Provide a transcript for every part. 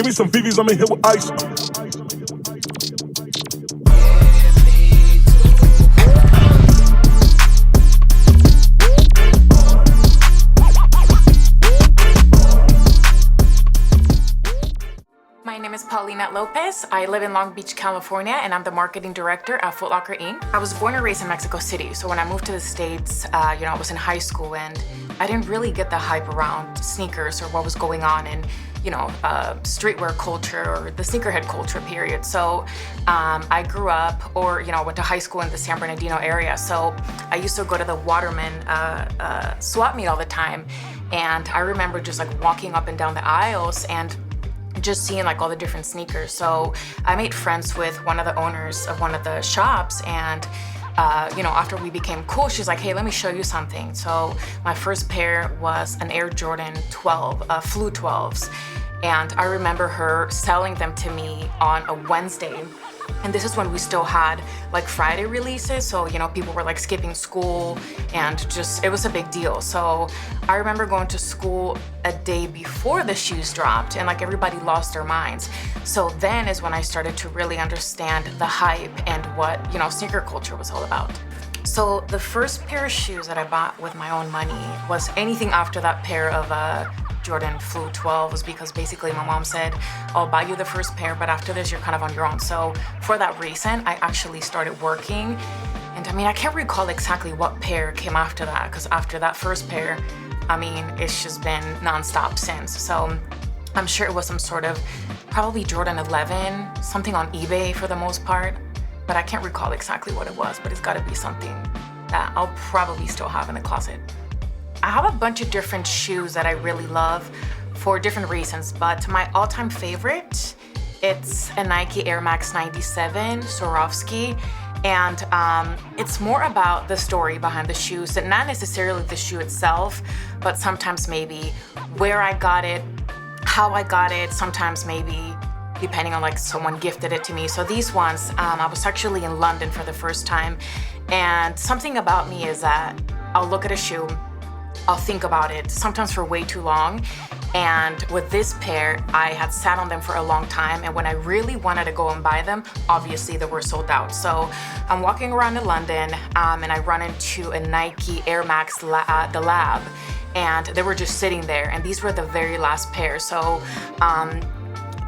Give me some BBs, I'm in here with ice. My name is Paulina Lopez. I live in Long Beach, California, and I'm the marketing director at Footlocker Inc. I was born and raised in Mexico City, so when I moved to the States, I was in high school and I didn't really get the hype around sneakers or what was going on in, streetwear culture or the sneakerhead culture period. So I grew up went to high school in the San Bernardino area. So I used to go to the Waterman swap meet all the time. And I remember just like walking up and down the aisles and just seeing like all the different sneakers. So I made friends with one of the owners of one of the shops, and after we became cool, she's like, hey, let me show you something. So my first pair was an Air Jordan 12, Flu 12s. And I remember her selling them to me on a Wednesday. And this is when we still had like Friday releases. So, people were like skipping school and it was a big deal. So I remember going to school a day before the shoes dropped and like everybody lost their minds. So then is when I started to really understand the hype and what, sneaker culture was all about. So the first pair of shoes that I bought with my own money was anything after that pair of Jordan Flu 12s, because basically my mom said, I'll buy you the first pair, but after this you're kind of on your own. So for that reason, I actually started working. And I can't recall exactly what pair came after that, because after that first pair, it's just been nonstop since. So I'm sure it was some sort of probably Jordan 11, something on eBay for the most part, but I can't recall exactly what it was, but it's gotta be something that I'll probably still have in the closet. I have a bunch of different shoes that I really love for different reasons, but my all-time favorite, it's a Nike Air Max 97 Swarovski, and it's more about the story behind the shoes, and not necessarily the shoe itself, but sometimes maybe where I got it, how I got it, sometimes maybe depending on like someone gifted it to me. So these ones, I was actually in London for the first time, and something about me is that I'll look at a shoe, I'll think about it, sometimes for way too long. And with this pair, I had sat on them for a long time, and when I really wanted to go and buy them, obviously they were sold out. So I'm walking around in London, and I run into a Nike Air Max the Lab, and they were just sitting there, and these were the very last pair. So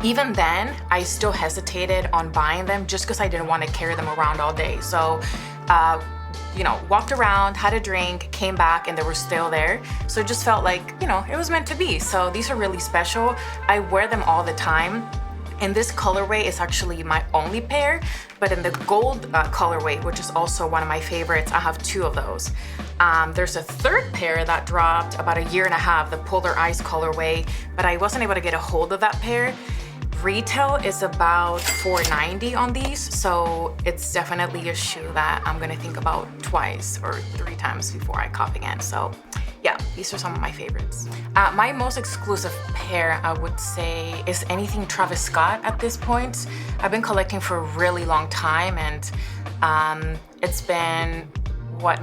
even then, I still hesitated on buying them just because I didn't want to carry them around all day. So walked around, had a drink, came back, and they were still there. So it just felt like, it was meant to be. So these are really special. I wear them all the time. And this colorway is actually my only pair, but in the gold colorway, which is also one of my favorites, I have two of those. There's a third pair that dropped about a year and a half, the Polar Ice colorway, but I wasn't able to get a hold of that pair. Retail is about $4.90 on these, so it's definitely a shoe that I'm gonna think about twice or three times before I cop again. So yeah, these are some of my favorites. My most exclusive pair, I would say, is anything Travis Scott at this point. I've been collecting for a really long time, and it's been,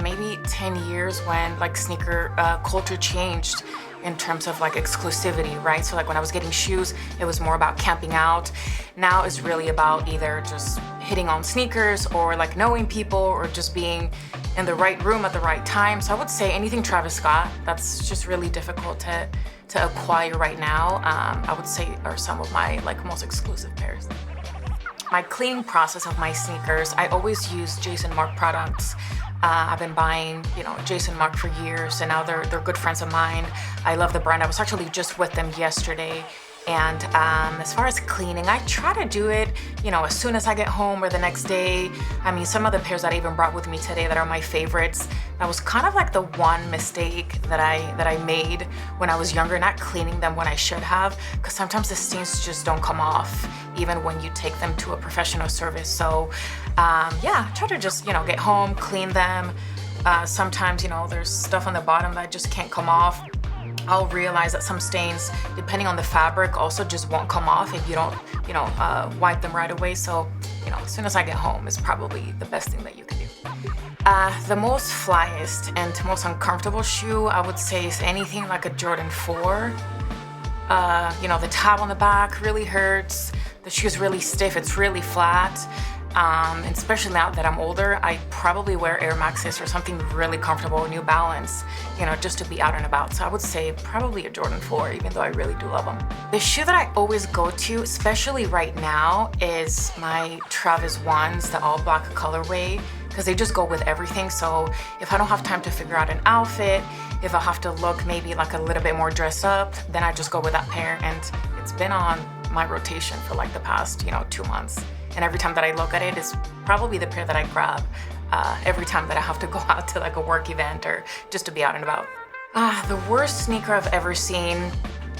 maybe 10 years when like sneaker culture changed in terms of like exclusivity, right? So like when I was getting shoes, it was more about camping out. Now it's really about either just hitting on sneakers or like knowing people or just being in the right room at the right time. So I would say anything Travis Scott, that's just really difficult to acquire right now, I would say are some of my like most exclusive pairs. My cleaning process of my sneakers, I always use Jason Mark products. I've been buying, Jason Mark for years, and now they're good friends of mine. I love the brand. I was actually just with them yesterday. And as far as cleaning, I try to do it, as soon as I get home or the next day. Some of the pairs that I even brought with me today that are my favorites, that was kind of like the one mistake that I made when I was younger, not cleaning them when I should have, because sometimes the stains just don't come off, even when you take them to a professional service. So try to just, get home, clean them. Sometimes, there's stuff on the bottom that just can't come off. I'll realize that some stains, depending on the fabric, also just won't come off if you don't, wipe them right away. So, as soon as I get home is probably the best thing that you can do. The most flyest and most uncomfortable shoe, I would say, is anything like a Jordan 4. The tab on the back really hurts. The shoe's really stiff, it's really flat. And especially now that I'm older, I probably wear Air Maxes or something really comfortable, New Balance, just to be out and about. So I would say probably a Jordan 4, even though I really do love them. The shoe that I always go to, especially right now, is my Travis Ones, the all black colorway, because they just go with everything. So if I don't have time to figure out an outfit, if I have to look maybe like a little bit more dressed up, then I just go with that pair. And it's been on my rotation for like the past, 2 months. And every time that I look at it, it's probably the pair that I grab every time that I have to go out to like a work event or just to be out and about. The worst sneaker I've ever seen.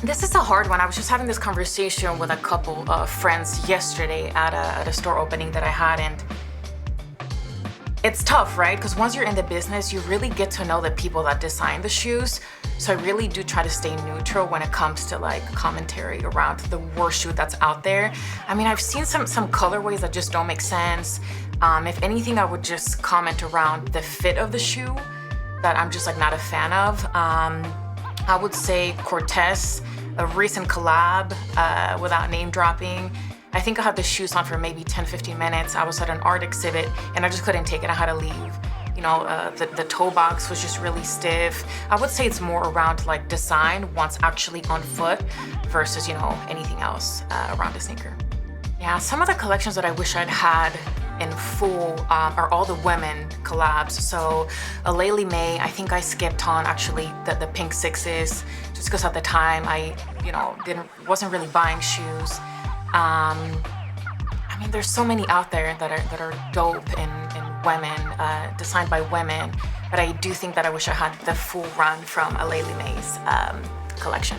This is a hard one. I was just having this conversation with a couple of friends yesterday at a store opening that I had, and it's tough, right? Because once you're in the business, you really get to know the people that design the shoes. So I really do try to stay neutral when it comes to like commentary around the worst shoe that's out there. I mean, I've seen some colorways that just don't make sense. If anything, I would just comment around the fit of the shoe that I'm just like not a fan of. I would say Cortez, a recent collab, without name dropping. I think I had the shoes on for maybe 10-15 minutes. I was at an art exhibit and I just couldn't take it. I had to leave. The toe box was just really stiff. I would say it's more around like design once actually on foot versus, anything else around a sneaker. Yeah, some of the collections that I wish I'd had in full are all the women collabs. So Laylee May, I think I skipped on actually the pink sixes just because at the time I, wasn't really buying shoes. There's so many out there that are dope in women, designed by women, but I do think that I wish I had the full run from Laylee May's collection.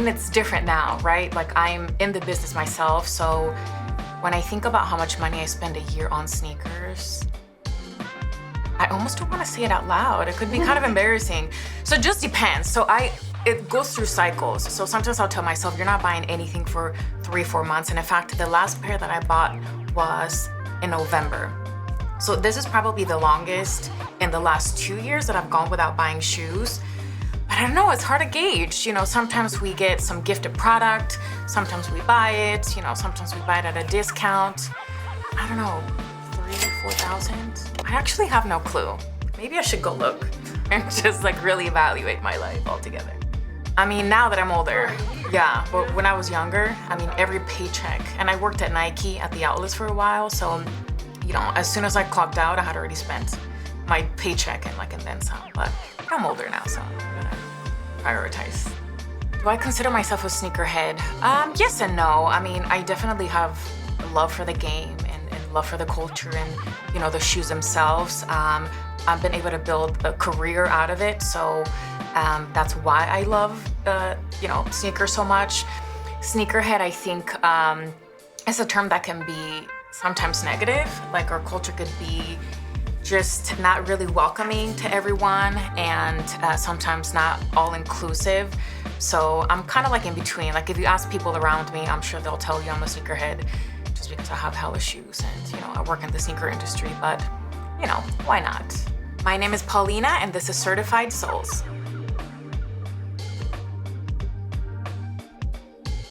It's different now, right? Like I'm in the business myself, so when I think about how much money I spend a year on sneakers, I almost don't want to say it out loud. It could be kind of embarrassing. So it just depends. So it goes through cycles. So sometimes I'll tell myself, you're not buying anything for 3-4 months. And in fact, the last pair that I bought was in November. So this is probably the longest in the last 2 years that I've gone without buying shoes. But I don't know, it's hard to gauge. Sometimes we get some gifted product, sometimes we buy it, sometimes we buy it at a discount. I don't know, 3,000-4,000? I actually have no clue. Maybe I should go look and just like really evaluate my life altogether. Now that I'm older, yeah, but when I was younger, every paycheck, and I worked at Nike at the outlets for a while, so, as soon as I clocked out, I had already spent my paycheck and then some, but I'm older now, so I'm gonna prioritize. Do I consider myself a sneakerhead? Yes and no. I definitely have a love for the game and love for the culture and, the shoes themselves. I've been able to build a career out of it, so that's why I love, sneakers so much. Sneakerhead, I think, is a term that can be sometimes negative. Like our culture could be just not really welcoming to everyone and sometimes not all-inclusive. So I'm kind of like in between. Like if you ask people around me, I'm sure they'll tell you I'm a sneakerhead just because I have hella shoes and, I work in the sneaker industry, but, why not? My name is Paulina and this is Certified Souls.